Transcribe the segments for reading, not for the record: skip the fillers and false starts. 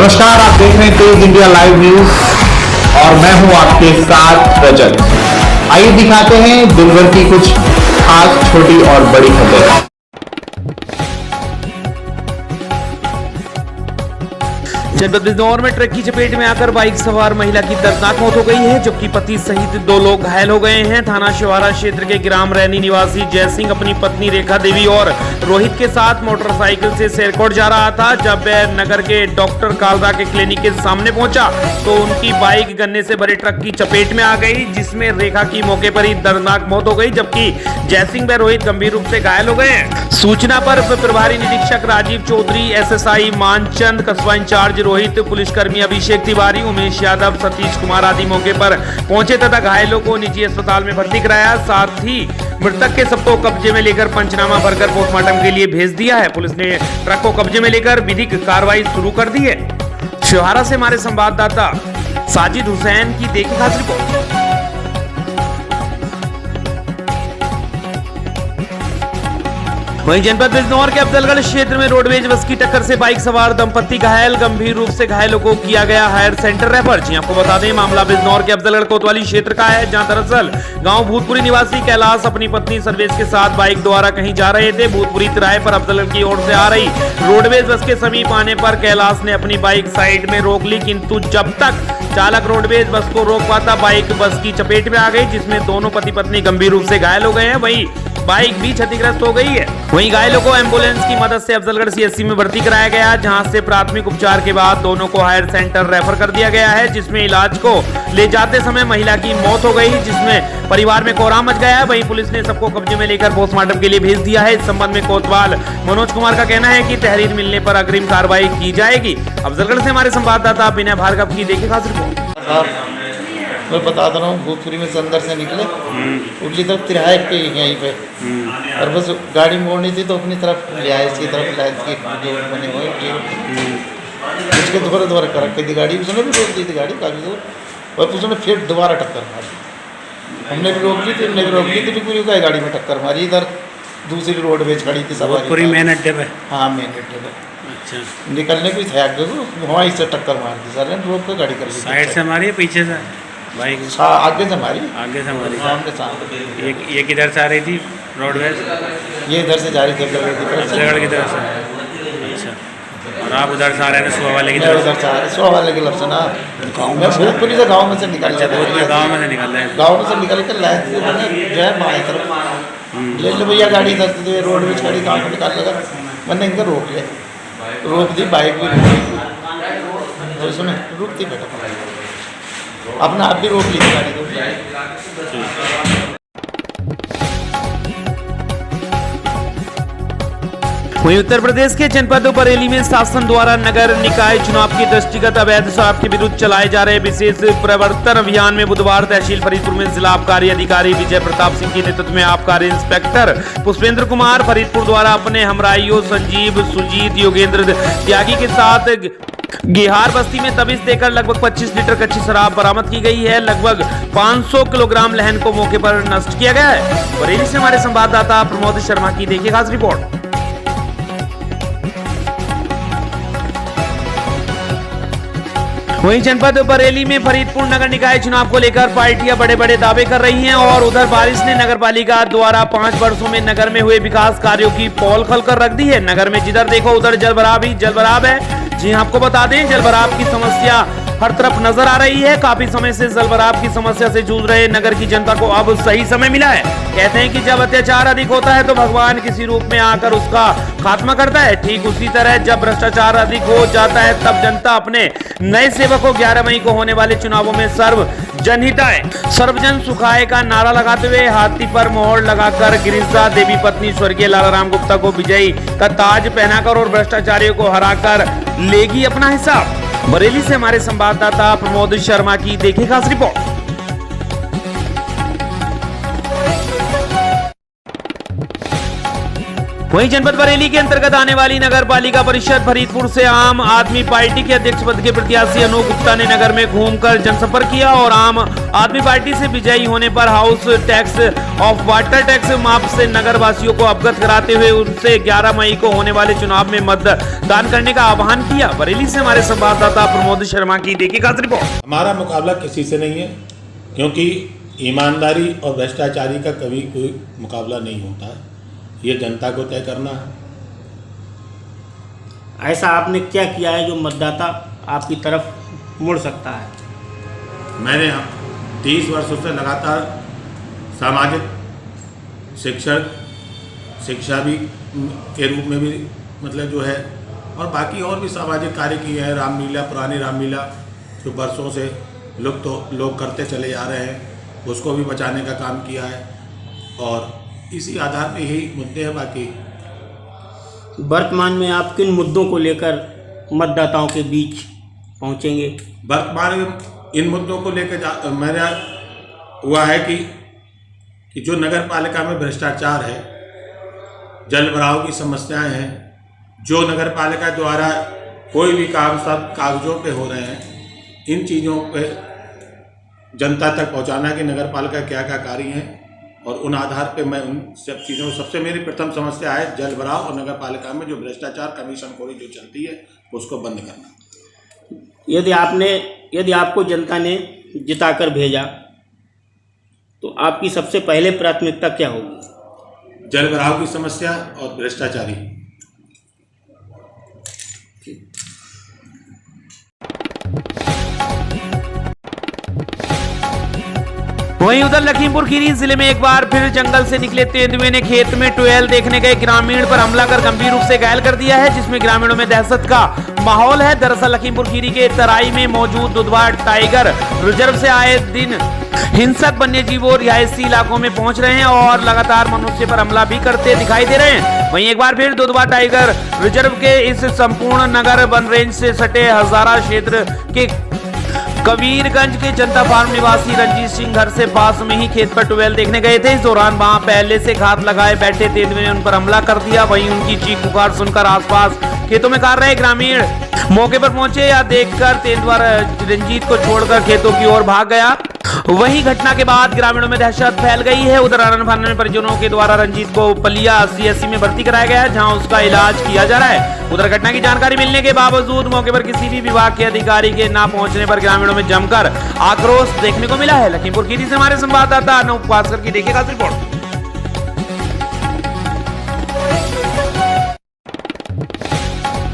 नमस्कार, आप देख रहे हैं तेज इंडिया लाइव न्यूज और मैं हूं आपके साथ रजत। आइए दिखाते हैं दिन भर की कुछ खास छोटी और बड़ी खबरें। जनपद बिजनौर में ट्रक की चपेट में आकर बाइक सवार महिला की दर्दनाक मौत हो गई है, जबकि पति सहित 2 लोग घायल हो गए हैं। थाना शिवारा क्षेत्र के ग्राम रैनी निवासी जय सिंह अपनी पत्नी रेखा देवी और रोहित के साथ मोटरसाइकिल से शेरकोट जा रहा था। जब वह नगर के डॉक्टर कालरा के क्लिनिक के सामने पहुंचा तो उनकी बाइक गन्ने से भरे ट्रक की चपेट में आ गई, जिसमें रेखा की मौके पर ही दर्दनाक मौत हो गई, जबकि जय सिंह व रोहित गंभीर रूप से घायल हो गए हैं। सूचना पर प्रभारी निरीक्षक राजीव चौधरी, एसएसआई मानचंद, कस्बा इंचार्ज रोहित, पुलिसकर्मी अभिषेक तिवारी, उमेश यादव, सतीश कुमार आदि मौके पर पहुंचे तथा घायलों को निजी अस्पताल में भर्ती कराया। साथ ही मृतक के शव को कब्जे में लेकर पंचनामा भरकर पोस्टमार्टम के लिए भेज दिया है। पुलिस ने ट्रक को कब्जे में लेकर विधिक कार्रवाई शुरू कर दी है। शिवहारा से हमारे संवाददाता साजिद हुसैन की देखी खास रिपोर्ट। वहीं जनपद बिजनौर के अफजलगढ़ क्षेत्र में रोडवेज बस की टक्कर से बाइक सवार दंपत्ति घायल, गंभीर रूप से घायलों को किया गया हायर सेंटर रेफर। जी आपको बता दें, मामला बिजनौर के अफजलगढ़ कोतवाली क्षेत्र का है, जहां दरअसल गांव भूतपुरी निवासी कैलाश अपनी पत्नी सर्वेश के साथ बाइक द्वारा कहीं जा रहे थे। भूतपुरी तिराहे पर अफजलगढ़ की ओर से आ रही रोडवेज बस के समीप आने पर कैलाश ने अपनी बाइक साइड में रोक ली, किंतु जब तक चालक रोडवेज बस को रोक पाता बाइक बस की चपेट में आ गई, जिसमें दोनों पति पत्नी गंभीर रूप से घायल हो गए हैं। वहीं बाइक भी क्षतिग्रस्त हो गई है। वहीं घायलों को एम्बुलेंस की मदद से अफजलगढ़ सीएचसी में भर्ती कराया गया, जहां से प्राथमिक उपचार के बाद दोनों को हायर सेंटर रेफर कर दिया गया है, जिसमें इलाज को ले जाते समय महिला की मौत हो गई, जिसमें परिवार में कोहराम मच गया है। वहीं पुलिस ने सबको कब्जे में लेकर पोस्टमार्टम के लिए भेज दिया है। इस संबंध में कोतवाल मनोज कुमार का कहना है कि तहरीर मिलने पर अग्रिम कार्रवाई की जाएगी। अफजलगढ़ से हमारे संवाददाता विनय भार्गव की देखिए खास रिपोर्ट। मैं बता रहा हूँ, भूतपुरी में से अंदर से निकले, उगली तरफ तिराहे पे यहीं पे, और बस गाड़ी मोड़नी थी तो अपनी तरफ ले आए, इसकी तरफ लाए, इसकी जो बने हुए उसके दोबारा करक दी गाड़ी, उसने भी रोक दी थी गाड़ी काफ़ी दूर, और उसने फिर दोबारा टक्कर मारी। हमने भी रोक ली थी, उन्होंने भी रोक ली थी, पूरी का गाड़ी में टक्कर मारी। इधर दूसरी रोडवेज खड़ी थी सवारी, मेन अड्डे पे। हाँ, मेन अड्डे पे। अच्छा, निकलने को था आगे को, वहाँ से टक्कर मार दी सर ने, रोक कर गाड़ी कर दी। साइड से मारी पीछे से बाइक? आगे से हमारी, सामने सामने। ये किधर से आ रही थी रोडवेज? ये इधर से जा रही थी अफजलगढ़ की तरफ से। अच्छा, और आप उधर से आ रहे थे सुबह वाले की तरफ? उधर से आ रहे, सुबह वाले की तरफ से ना, मैं भूतपुरी से गाँव में से निकल रहा था। गाँव में से निकल रहे हैं? गाँव में से निकल कर लाए थे, जो है बाएं तरफ ले लो भैया गाड़ी, इधर से रोडवेज गाड़ी गाँव को निकाल लगा, मैंने इनका रोक दी, बाइक भी रोक दी, सुने रुकती बेटा, अपना आप भी रोक ली गाड़ी को। वहीं उत्तर प्रदेश के जनपद बरेली में शासन द्वारा नगर निकाय चुनाव के दृष्टिगत अवैध शराब के विरुद्ध चलाए जा रहे विशेष प्रवर्तन अभियान में बुधवार तहसील फरीदपुर में जिला आबकारी अधिकारी विजय प्रताप सिंह के नेतृत्व में आबकारी इंस्पेक्टर पुष्पेंद्र कुमार फरीदपुर द्वारा अपने हमराइयों संजीव, सुजीत, योगेंद्र त्यागी के साथ गेहार बस्ती में तबीज देकर लगभग 25 लीटर कच्ची शराब बरामद की गई है। लगभग 500 किलोग्राम लहन को मौके पर नष्ट किया गया है। बरेली से हमारे संवाददाता प्रमोद शर्मा की देखिए खास रिपोर्ट। वहीं जनपद बरेली में फरीदपुर नगर निकाय चुनाव को लेकर पार्टियां बड़े बड़े दावे कर रही हैं, और उधर बारिश ने नगरपालिका द्वारा 5 वर्षों में नगर में हुए विकास कार्यों की पोल खोल कर रख दी है। नगर में जिधर देखो उधर जलभराव ही जलभराव है। जी आपको बता दें, जलभराव की समस्या हर तरफ नजर आ रही है। काफी समय से जलभराव की समस्या से जूझ रहे नगर की जनता को अब सही समय मिला है। कहते हैं कि जब अत्याचार अधिक होता है तो भगवान किसी रूप में आकर उसका खात्मा करता है। ठीक उसी तरह जब भ्रष्टाचार अधिक हो जाता है तब जनता अपने नए सेवक को 11 मई को होने वाले चुनावों में सर्वजन सुखाए का नारा लगाते हुए हाथी पर मोहर लगाकर गिरिजा देवी पत्नी स्वर्गीय लालाराम गुप्ता को विजयी का ताज पहनाकर और भ्रष्टाचारियों को हराकर लेगी अपना हिसाब। बरेली से हमारे संवाददाता प्रमोद शर्मा की देखिए खास रिपोर्ट। वहीं जनपद बरेली के अंतर्गत आने वाली नगर पालिका परिषद फरीदपुर से आम आदमी पार्टी के अध्यक्ष पद के प्रत्याशी अनूप गुप्ता ने नगर में घूमकर जनसंपर्क किया और आम आदमी पार्टी से विजयी होने पर हाउस टैक्स और वाटर टैक्स माफ से नगर वासियों को अवगत कराते हुए उनसे 11 मई को होने वाले चुनाव में मतदान करने का आह्वान किया। बरेली से हमारे संवाददाता प्रमोद शर्मा की देखिए खास रिपोर्ट। हमारा मुकाबला किसी से नहीं है, क्योंकि ईमानदारी और भ्रष्टाचारी का कभी कोई मुकाबला नहीं होता है, ये जनता को तय करना है। ऐसा आपने क्या किया है जो मतदाता आपकी तरफ मुड़ सकता है? मैंने 30 वर्षों से लगातार सामाजिक शिक्षा भी के रूप में भी मतलब जो है, और बाकी और भी सामाजिक कार्य किए हैं। रामलीला, पुरानी रामलीला जो वर्षों से लोग करते चले जा रहे हैं, उसको भी बचाने का काम किया है, और इसी आधार पे यही मुद्दे हैं। बाकी वर्तमान में आप किन मुद्दों को लेकर मतदाताओं के बीच पहुंचेंगे? वर्तमान में इन मुद्दों को लेकर मेरा हुआ है कि जो नगर पालिका में भ्रष्टाचार है, जल भराव की समस्याएं हैं, जो नगर पालिका द्वारा कोई भी काम सब कागजों पे हो रहे हैं, इन चीज़ों पे जनता तक पहुंचाना कि नगर पालिका क्या क्या कार्य हैं, और उन आधार पे मैं उन सब चीज़ों, सबसे मेरी प्रथम समस्या है जल भराव और नगर पालिका में जो भ्रष्टाचार कमीशनखोरी जो चलती है उसको बंद करना। यदि आपको जनता ने जिताकर भेजा तो आपकी सबसे पहले प्राथमिकता क्या होगी? जल भराव की समस्या और भ्रष्टाचारी। वहीं उधर लखीमपुर खीरी जिले में एक बार फिर जंगल से निकले तेंदुए ने खेत में ट्यूबवेल देखने गए ग्रामीण पर हमला कर गंभीर रूप से घायल कर दिया है, जिसमें ग्रामीणों में दहशत का माहौल है। दरअसल लखीमपुर खीरी के तराई में मौजूद दुधवा टाइगर रिजर्व से आए दिन हिंसक वन्यजीव और रिहायशी इलाकों में पहुंच रहे हैं और लगातार मनुष्य पर हमला भी करते दिखाई दे रहे हैं। वहीं एक बार फिर दुधवा टाइगर रिजर्व के इस संपूर्ण नगर वन रेंज से सटे हजारा क्षेत्र के कबीरगंज के जनता फार्म निवासी रंजीत सिंह घर से पास में ही खेत पर ट्यूबवेल देखने गए थे। इस दौरान वहां पहले से घात लगाए बैठे तेंदुए ने उन पर हमला कर दिया। वहीं उनकी चीख पुकार सुनकर आसपास खेतों में कार्य रहे ग्रामीण मौके पर पहुंचे या देखकर तेंदुआ रंजीत को छोड़कर खेतों की ओर भाग गया। वहीं घटना के बाद ग्रामीणों में दहशत फैल गई है। उधर आनंद परिजनों के द्वारा रंजीत को पलिया CSC में भर्ती कराया गया है, जहां उसका इलाज किया जा रहा है। उधर घटना की जानकारी मिलने के बावजूद मौके पर किसी भी विभाग के अधिकारी के न पहुंचने पर ग्रामीणों में जमकर आक्रोश देखने को मिला है। लखीमपुर खीरी से हमारे संवाददाता अनूप भास्कर की देखिए खास रिपोर्ट।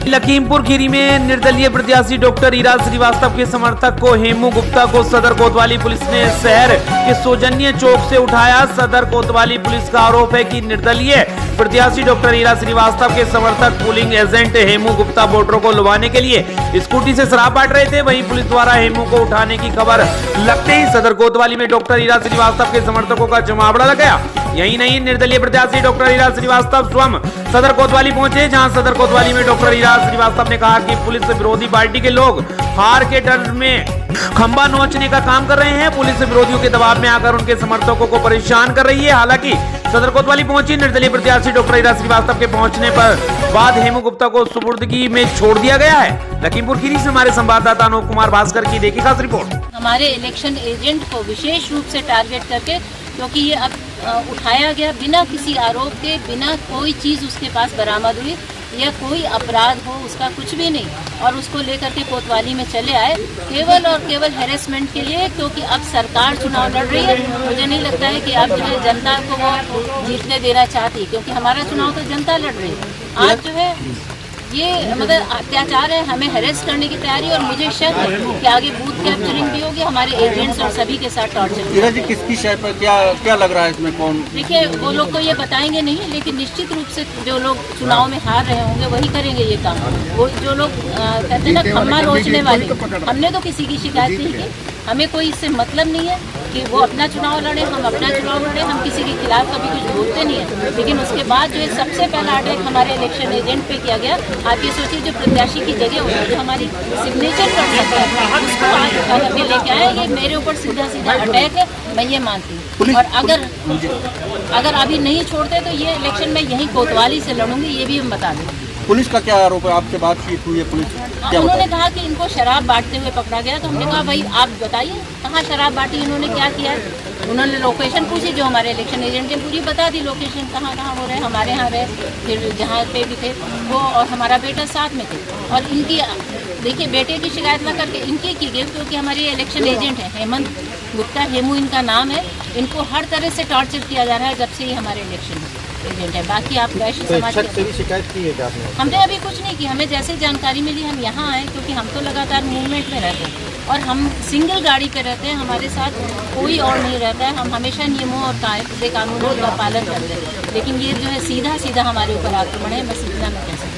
लखीमपुर खीरी में निर्दलीय प्रत्याशी डॉक्टर ईरा श्रीवास्तव के समर्थक को हेमू गुप्ता को सदर कोतवाली पुलिस ने शहर के सौजन्य चौक से उठाया। सदर कोतवाली पुलिस का आरोप है कि निर्दलीय प्रत्याशी डॉक्टर ईरा श्रीवास्तव के समर्थक पोलिंग एजेंट हेमू गुप्ता वोटरों को लुभाने के लिए स्कूटी से शराब बांट रहे थे। वहीं पुलिस द्वारा हेमू को उठाने की खबर लगते ही सदर कोतवाली में डॉक्टर ईरा श्रीवास्तव के समर्थकों का जमावड़ा लग गया। यही नहीं, निर्दलीय प्रत्याशी डॉक्टर ईरा श्रीवास्तव स्वयं सदर कोतवाली पहुंचे, जहां सदर कोतवाली में डॉक्टर ईरा श्रीवास्तव ने कहा कि पुलिस विरोधी पार्टी के लोग हार के डर में खंबा नोचने का काम कर रहे हैं। पुलिस विरोधियों के दबाव में आकर उनके समर्थकों को परेशान कर रही है। हालांकि सदर कोतवाली पहुंची निर्दलीय प्रत्याशी डॉक्टर ईरा श्रीवास्तव के पहुंचने पर बाद हेमू गुप्ता को सुपुर्दगी में छोड़ दिया गया है। लखीमपुर खीरी से हमारे संवाददाता अनूप कुमार भास्कर की देखिए खास रिपोर्ट। हमारे इलेक्शन एजेंट को विशेष रूप से टारगेट करके, क्योंकि ये अब उठाया गया बिना किसी आरोप के, बिना कोई चीज़ उसके पास बरामद हुई या कोई अपराध हो उसका कुछ भी नहीं, और उसको लेकर के कोतवाली में चले आए केवल और केवल हैरेसमेंट के लिए। क्योंकि अब सरकार चुनाव लड़ रही है, मुझे नहीं लगता है कि अब जो है जनता को वो जीतने देना चाहती, क्योंकि हमारा चुनाव तो जनता लड़ रही है। आज जो है ये मतलब अत्याचार है, हमें हेरेस करने की तैयारी, और मुझे शक है कि आगे बूथ कैप्चरिंग भी होगी, हमारे एजेंट्स और सभी के साथ टॉर्चर। ईरा जी किसकी शय पर क्या लग रहा है इसमें, कौन? देखिए वो लोग तो ये बताएंगे नहीं, लेकिन निश्चित रूप से जो लोग चुनाव में हार रहे होंगे वही करेंगे ये काम। वो जो लोग कहते हैं ना खम्मा नोचने वाले, हमने तो किसी की शिकायत नहीं की, हमें कोई इससे मतलब नहीं है कि वो अपना चुनाव लड़े, हम अपना चुनाव लड़े, हम किसी के खिलाफ कभी कुछ बोलते नहीं है। लेकिन उसके बाद जो है सबसे पहला अटैक हमारे इलेक्शन एजेंट पे किया गया। आप ये सोचिए, जो प्रत्याशी की जगह होती है, जो हमारी सिग्नेचर कर सकता है, उसको आज उठा करके लेके आए। ये मेरे ऊपर सीधा सीधा अटैक है, मैं ये मानती हूँ। और अगर अभी नहीं छोड़ते तो ये इलेक्शन में यहीं कोतवाली से लड़ूंगी, ये भी हम बता दें। पुलिस का क्या आरोप है? आपसे बातचीत हुई है पुलिस क्या उन्होंने कहा कि इनको शराब बांटते हुए पकड़ा गया। तो हमने कहा भाई आप बताइए कहाँ शराब बांटी, इन्होंने क्या किया है। उन्होंने लोकेशन पूछी, जो हमारे इलेक्शन एजेंट ने पूरी बता दी लोकेशन, कहाँ कहाँ हो रहे, हमारे यहाँ रहे, फिर जहाँ पे भी थे वो और हमारा बेटा साथ में थे। और इनकी देखिए, बेटे की शिकायत ना करके इनकी की गई, क्योंकि हमारे इलेक्शन एजेंट हैं हेमंत गुप्ता, हेमू इनका नाम है। इनको हर तरह से टॉर्चर किया जा रहा है जब से ये हमारे इलेक्शन एजेंट है। बाकी आप वैश्य समाज की शिकायत की है क्या आपने? हमने अभी कुछ नहीं की, हमें जैसे जानकारी मिली हम यहाँ आए, क्योंकि हम तो लगातार मूवमेंट में रहते हैं और हम सिंगल गाड़ी पे रहते हैं, हमारे साथ कोई और नहीं रहता है। हम हमेशा नियमों और कायदे कानूनों का पालन करते हैं। लेकिन ये जो है सीधा सीधा हमारे ऊपर आक्रमण है, बस इतना मैं कह सकती हूँ।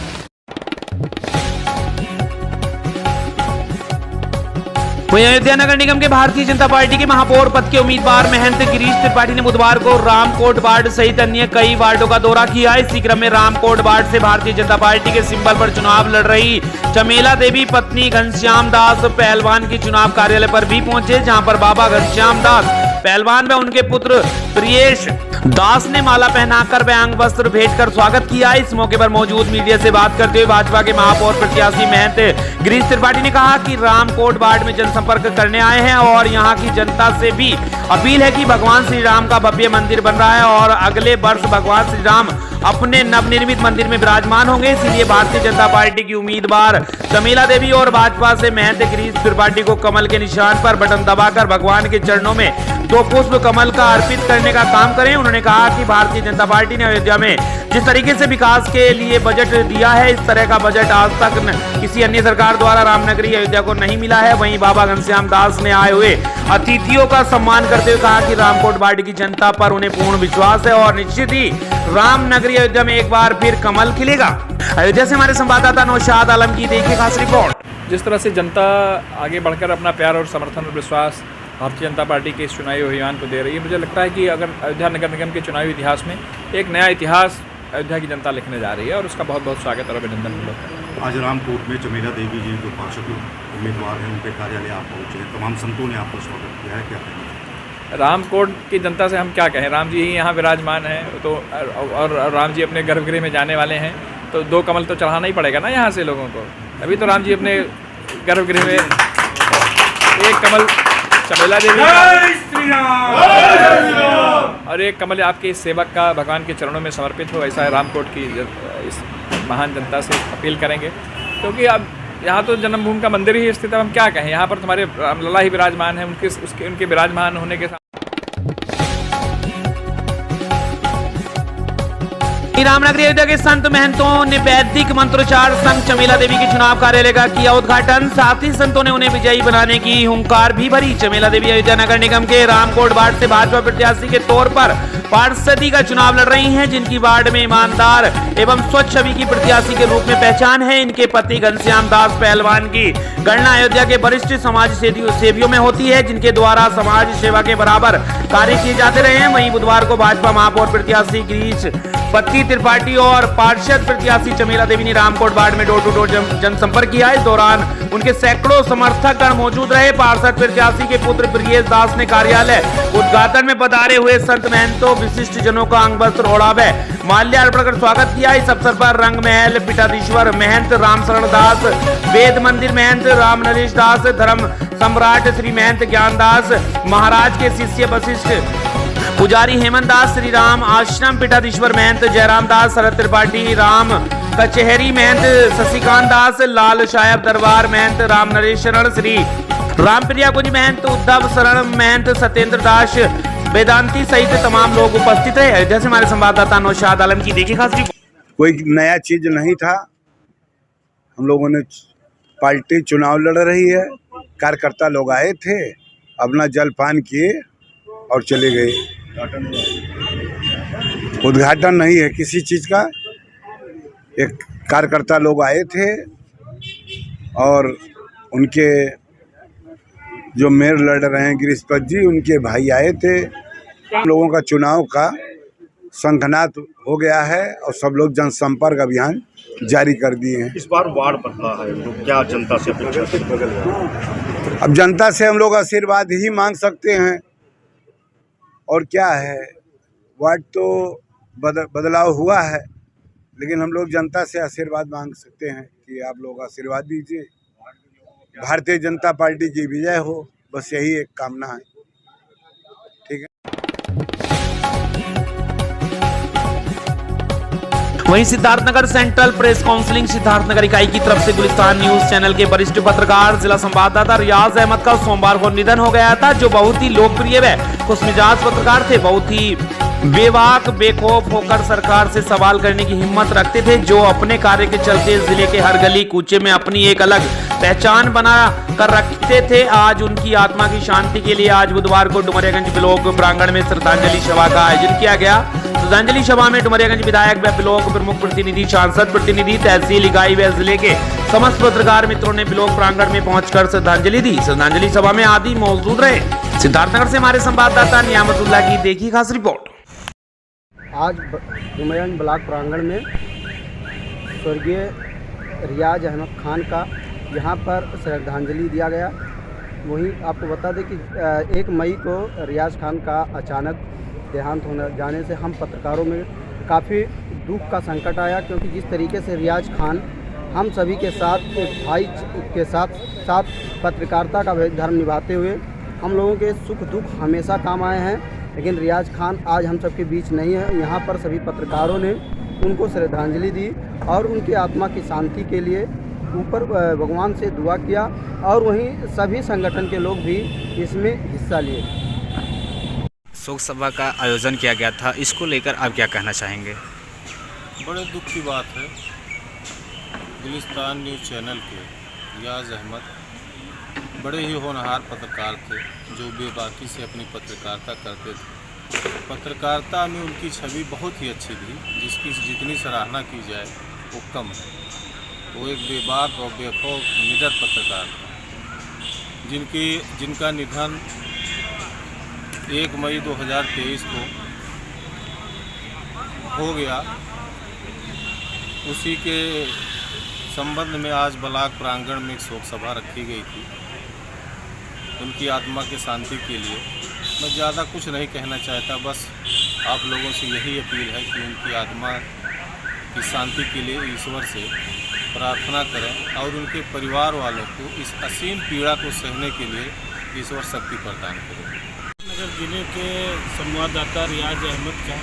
वहीं अयोध्या नगर निगम के भारतीय जनता पार्टी के महापौर पद के उम्मीदवार महंत गिरीश त्रिपाठी ने बुधवार को रामकोट वार्ड सहित अन्य कई वार्डों का दौरा किया। इसी क्रम में रामकोट वार्ड से भारतीय जनता पार्टी के सिंबल पर चुनाव लड़ रही चमेला देवी पत्नी घनश्याम दास पहलवान की चुनाव कार्यालय पर भी पहुंचे, जहां पर बाबा घनश्याम दास पहलवान व उनके पुत्र प्रियेश दास ने माला पहनाकर व अंग वस्त्र भेंट कर स्वागत किया। इस मौके पर मौजूद मीडिया से बात करते हुए भाजपा के महापौर प्रत्याशी महंत गिरीश त्रिपाठी ने कहा कि रामकोट वार्ड में जनसंपर्क करने आए हैं और यहां की जनता से भी अपील है कि भगवान श्री राम का भव्य मंदिर बन रहा है और अगले वर्ष भगवान श्री राम अपने नवनिर्मित मंदिर में विराजमान होंगे। इसीलिए भारतीय जनता पार्टी की उम्मीदवार चमेला देवी और भाजपा से महंत गिरीश त्रिपाठी को कमल के निशान पर बटन दबाकर भगवान के चरणों में 2 पुष्प कमल का अर्पित करने का काम करें। उन्होंने कहा कि भारतीय जनता पार्टी ने अयोध्या में जिस तरीके से विकास के लिए बजट दिया है, इस तरह का बजट आज तक किसी अन्य सरकार द्वारा रामनगरी अयोध्या को नहीं मिला है। वहीं बाबा घनश्याम दास ने आए हुए अतिथियों का सम्मान करते हुए कहा कि रामकोट वार्ड की जनता पर उन्हें पूर्ण विश्वास है और निश्चित ही रामनगरी अयोध्या में एक बार फिर कमल खिलेगा। अयोध्या से हमारे संवाददाता नौशाद आलम की देखिए खास रिपोर्ट। जिस तरह से जनता आगे बढ़कर अपना प्यार और समर्थन और विश्वास भारतीय जनता पार्टी के इस चुनावी अभियान को दे रही है, मुझे लगता है कि अगर अयोध्या नगर निगम के चुनावी इतिहास में एक नया इतिहास अयोध्या की जनता लिखने जा रही है और उसका बहुत बहुत स्वागत और अभिनंदन हम लोग। आज रामकोट में चमेला देवी जी जो पार्षद उम्मीदवार हैं उनके कार्यालय आप पहुँचे हैं, तमाम संतों ने आपका स्वागत किया है, क्या कहेंगे? रामकोट की जनता से हम क्या कहें, राम जी ही यहाँ विराजमान हैं तो और राम जी अपने गर्भगृह में जाने वाले हैं तो 2 कमल तो चढ़ाना ही पड़ेगा ना यहाँ से लोगों को। अभी तो राम जी अपने गर्भगृह में 1 कमल चमेला देवी और 1 कमल आपके इस सेवक का भगवान के चरणों में समर्पित हो, ऐसा रामकोट की इस महान जनता से अपील करेंगे। क्योंकि अब यहाँ तो जन्मभूमि का मंदिर ही स्थित है, हम क्या कहें, यहाँ पर तुम्हारे रामलला ही विराजमान है, उनके विराजमान होने के साथ रामनगरी अयोध्या के संत महंतों ने वैदिक मंत्रोच्चार संग चमेला देवी के चुनाव कार्यालय का किया उद्घाटन। साथ ही संतों ने उन्हें विजयी बनाने की हुंकार भी भरी। चमेला देवी अयोध्या नगर निगम के रामकोट वार्ड से भाजपा प्रत्याशी के तौर पर पार्षदी का चुनाव लड़ रही हैं, जिनकी वार्ड में ईमानदार एवं स्वच्छ छवि की प्रत्याशी के रूप में पहचान है। इनके पति घनश्याम दास पहलवान की गणना अयोध्या के वरिष्ठ समाज सेवियों में होती है, जिनके द्वारा समाज सेवा के बराबर कार्य किए जाते रहे हैं। वहीं बुधवार को भाजपा महापौर प्रत्याशी गिरीश पत्नी त्रिपाठी और पार्षद प्रत्याशी चमेला देवी ने रामकोट वार्ड में डोर टू डोर जनसंपर्क किया। इस दौरान उनके सैकड़ों समर्थक मौजूद रहे। पार्षद प्रत्याशी के पुत्र प्रियेश दास ने कार्यालय उद्घाटन में पधारे हुए संत महंतों विशिष्ट जनों का अंग वस्त्र ओढ़ावे माल्यार्पण कर स्वागत किया। इस अवसर पर रंग महल पीठाधीश्वर महंत रामशरण दास, वेद मंदिर महंत राम नरेश दास, धर्म सम्राट श्री महंत ज्ञान दास महाराज के शिष्य वशिष्ठ पुजारी हेमंत दास, श्री राम आश्रम पीठाधीश्वर महंत जयराम दास, शरद त्रिपाठी, राम कचहरी महंत शशिकांत दास, लाल साहेब दरबार महंत राम नरेश शरण, श्री राम प्रिया कुंज महंत, उद्धव शरण महंत, सत्येंद्र दास वेदांती सहित तमाम लोग उपस्थित है। अयोध्या से हमारे संवाददाता नौशाद आलम की देखिए खास रिपोर्ट। कोई नया चीज नहीं था, हम लोगों ने पार्टी चुनाव लड़ रही है, कार्यकर्ता लोग आए थे, अपना जलपान किए और चले गए। उद्घाटन नहीं है किसी चीज का, एक कार्यकर्ता लोग आए थे और उनके जो मेयर लड़ रहे हैं गिरीशपत जी, उनके भाई आए थे। लोगों का चुनाव का शंखनाद हो गया है और सब लोग जनसंपर्क अभियान जारी कर दिए हैं। इस बार वार्ड बदला है, तो क्या जनता से अपेक्षा? अब जनता से हम लोग आशीर्वाद ही मांग सकते हैं और क्या है। वार्ड तो बदलाव हुआ है, लेकिन हम लोग जनता से आशीर्वाद मांग सकते हैं कि आप लोग आशीर्वाद दीजिए, भारतीय जनता पार्टी की विजय हो, बस यही एक कामना है। ठीक है। वहीं Siddharthnagar central press counselling Siddharthnagar इकाई की तरफ से गुलिस्तान न्यूज चैनल के वरिष्ठ पत्रकार जिला संवाददाता रियाज अहमद का सोमवार को निधन हो गया था, जो बहुत ही लोकप्रिय व खुशमिजाज पत्रकार थे। बहुत ही बेबाक बेखौफ होकर सरकार से सवाल करने की हिम्मत रखते थे, जो अपने कार्य के चलते जिले के हर गली कूचे में अपनी एक अलग पहचान बना कर रखते थे। आज उनकी आत्मा की शांति के लिए आज बुधवार को डुमरियागंज ब्लॉक प्रांगण में श्रद्धांजलि सभा का आयोजन किया गया। श्रद्धांजलि सभा में डुमरियागंज विधायक व ब्लॉक प्रमुख प्रतिनिधि, सांसद प्रतिनिधि, तहसील इकाई व जिले के समस्त पत्रकार मित्रों ने ब्लॉक प्रांगण में पहुंचकर श्रद्धांजलि दी। श्रद्धांजलि सभा में आदि मौजूद रहे। सिद्धार्थनगर से हमारे संवाददाता नियामतुल्लाह की देखी खास रिपोर्ट। आज डुमरियागंज ब्लॉक प्रांगण में स्वर्गीय रियाज अहमद खान का यहाँ पर श्रद्धांजलि दिया गया। वहीं आपको बता दें कि 1 मई को रियाज खान का अचानक देहांत होने जाने से हम पत्रकारों में काफ़ी दुख का संकट आया, क्योंकि जिस तरीके से रियाज खान हम सभी के साथ एक भाई के साथ पत्रकारिता का धर्म निभाते हुए हम लोगों के सुख दुख हमेशा काम आए हैं। लेकिन रियाज खान आज हम सबके बीच नहीं है। यहाँ पर सभी पत्रकारों ने उनको श्रद्धांजलि दी और उनकी आत्मा की शांति के लिए ऊपर भगवान से दुआ किया, और वहीं सभी संगठन के लोग भी इसमें हिस्सा लिए। शोक सभा का आयोजन किया गया था, इसको लेकर आप क्या कहना चाहेंगे? बड़े दुख की बात है। गुलिस्तान न्यूज़ चैनल के रियाज अहमद बड़े ही होनहार पत्रकार थे, जो बेबाकी से अपनी पत्रकारिता करते थे। पत्रकारिता में उनकी छवि बहुत ही अच्छी थी, जिसकी जितनी सराहना की जाए वो कम है। वो एक बेबाक और बेखौफ निडर पत्रकार था, जिनका निधन 1 मई 2023 को हो गया। उसी के संबंध में आज ब्लॉक प्रांगण में एक शोक सभा रखी गई थी उनकी आत्मा की शांति के लिए। मैं ज़्यादा कुछ नहीं कहना चाहता, बस आप लोगों से यही अपील है कि उनकी आत्मा की शांति के लिए ईश्वर से प्रार्थना करें और उनके परिवार वालों को इस असीम पीड़ा को सहने के लिए ईश्वर शक्ति प्रदान करें। नगर जिले के संवाददाता रियाज अहमद का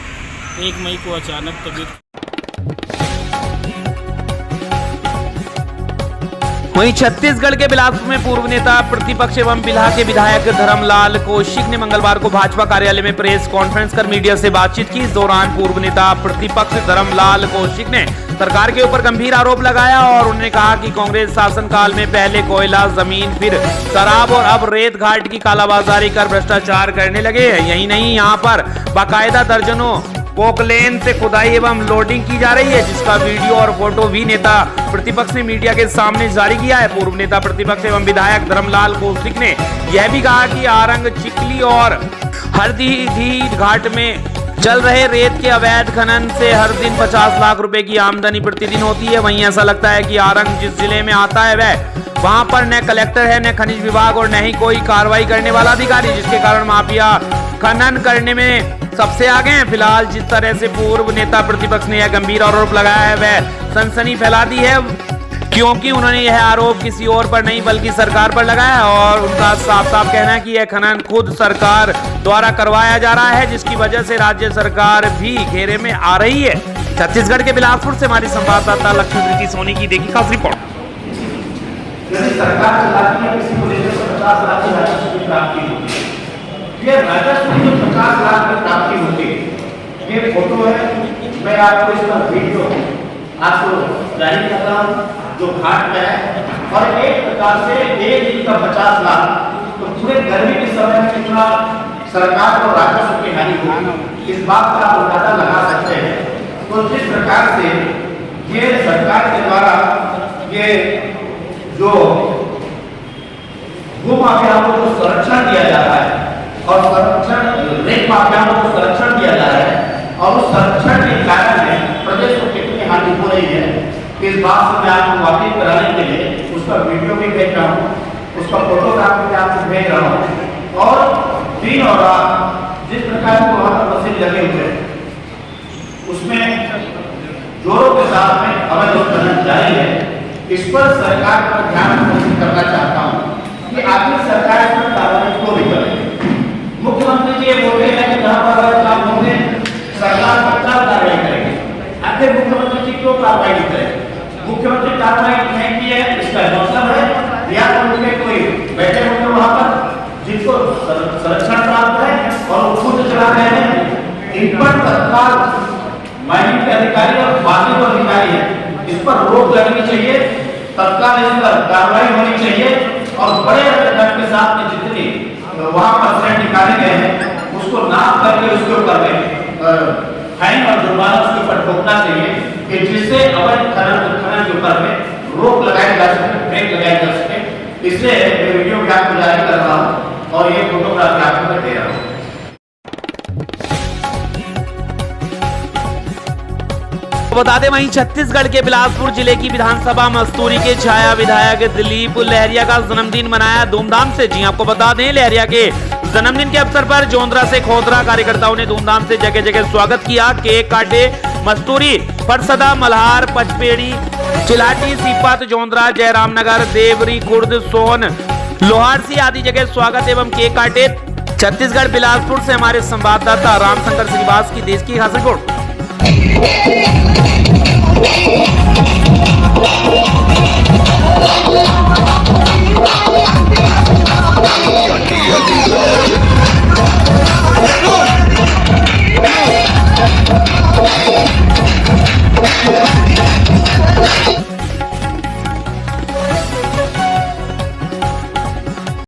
1 मई को अचानक तबीयत। वहीं छत्तीसगढ़ के बिलासपुर में पूर्व नेता प्रतिपक्ष एवं बिल्हा के विधायक धर्मलाल कौशिक ने मंगलवार को भाजपा कार्यालय में प्रेस कॉन्फ्रेंस कर मीडिया से बातचीत की। इस दौरान पूर्व नेता प्रतिपक्ष धर्मलाल कौशिक ने सरकार के ऊपर गंभीर आरोप लगाया और उन्होंने कहा कि कांग्रेस शासनकाल में पहले कोयला, जमीन, फिर शराब और अब रेत घाट की कालाबाजारी कर भ्रष्टाचार करने लगे हैं। यही नहीं, यहाँ पर बाकायदा दर्जनों पोकलेन से खुदाई एवं लोडिंग की जा रही है, जिसका वीडियो और फोटो भी नेता प्रतिपक्ष ने मीडिया के सामने जारी किया है। पूर्व नेता प्रतिपक्ष एवं विधायक धर्मलाल कौशिक ने यह भी कहा कि आरंग, चिकली और हरदी घाट में चल रहे रेत के अवैध खनन से हर दिन 50 लाख रुपए की आमदनी प्रतिदिन होती है। वहीं ऐसा लगता है कि आरंग जिस जिले में आता है वहां पर न कलेक्टर है, न खनिज विभाग और न ही कोई कार्रवाई करने वाला अधिकारी, जिसके कारण माफिया खनन करने में सबसे आगे हैं। फिलहाल जिस तरह से पूर्व नेता प्रतिपक्ष ने यह गंभीर आरोप लगाया है, वह सनसनी फैला दी है, क्योंकि उन्होंने यह आरोप किसी और पर नहीं बल्कि सरकार पर लगाया है और उनका साफ साफ कहना है कि यह खनन खुद सरकार द्वारा करवाया जा रहा है, जिसकी वजह से राज्य सरकार भी घेरे में आ रही है। छत्तीसगढ़ के बिलासपुर से हमारी संवाददाता लक्ष्मीप्रीति सोनी की देखी खास रिपोर्ट। सरकार चलाती है, किसी को लेकर 50 लाख की राजस्व की प्राप्ति होती है। ये राजस्व की जो 50 लाख की प्राप्ति होती है, ये फोटो है, मैं आपको इसका वीडियो आपको जारी कर रहा हूँ, जो घाट में है। और एक प्रकार से 1 दिन का 50 लाख, तो पूरे गर्मी के समय में कितना सरकार को राजस्व की हानि होगी, इस बात का आप अंदाजा लगा सकते हैं। तो जिस प्रकार से ये सरकार के द्वारा ये जो भू माफियाओं को संरक्षण दिया जा रहा है और संरक्षण रेत माफियाओं को संरक्षण दिया जा रहा है और उस संरक्षण के कारण में प्रदेश को कितनी हानि हो रही है, इस बात से मैं आपको वाकिफ कराने के लिए उसका वीडियो भी भेज रहा हूँ, उसका फोटोग्राफ भी आपको भेज रहा हूँ। और दिन और रात जिस प्रकार के वहाँ पर मशीन लगे हुए उसमें जोरों के साथ में अवैध उत्खनन जारी है। इस पर सरकार का ध्यान आकर्षित करना चाहता हूँ कि आखिर सरकार इस पर कार्रवाई क्यों नहीं करेगी। मुख्यमंत्री जी ये बोलते हैं कि जहाँ पर अवैध काम होंगे सरकार तत्काल कार्रवाई करेगी। आखिर मुख्यमंत्री जी क्यों कार्रवाई नहीं करेंगे? मुख्यमंत्री कार्रवाई नहीं की है, इसका मतलब है या तो उनके कोई बैठे होंगे वहाँ पर जिनको संरक्षण प्राप्त है और वो खुद चला रहे हैं। इन पर तत्काल माइनिंग के अधिकारी और बाकी जो अधिकारी है इस पर रोक लगनी चाहिए, तत्काल इस पर कार्रवाई होनी चाहिए और बड़े घट के साथ में जितनी वहाँ पर सेट निकाले गए हैं उसको नाप करके उसके ऊपर फाइन और जुर्माना उसके ऊपर ठोकना चाहिए कि जिससे अवैध खनन के ऊपर में रोक लगाई जा सके, ब्रेक लगाई जा सके। इसलिए मैं वीडियो भी आपको जारी कर रहा हूँ और ये फोटोग्राफ भी आपको दे रहा हूँ। बता दें वहीं छत्तीसगढ़ के बिलासपुर जिले की विधानसभा मस्तूरी के छाया विधायक दिलीप लहरिया का जन्मदिन मनाया धूमधाम से। जी आपको बता दें लहरिया के जन्मदिन के अवसर पर जोंधरा से खोदरा कार्यकर्ताओं ने धूमधाम से जगह जगह स्वागत किया, केक काटे। मस्तूरी, परसदा, मल्हार, पचपेड़ी, चिलाटी, सीपत, जोंधरा, जयरामनगर, देवरी, खुर्द, सोन, लोहारसी आदि जगह स्वागत एवं केक काटे। छत्तीसगढ़ बिलासपुर से हमारे संवाददाता रामशंकर श्रीवास की देश की खास रिपोर्ट।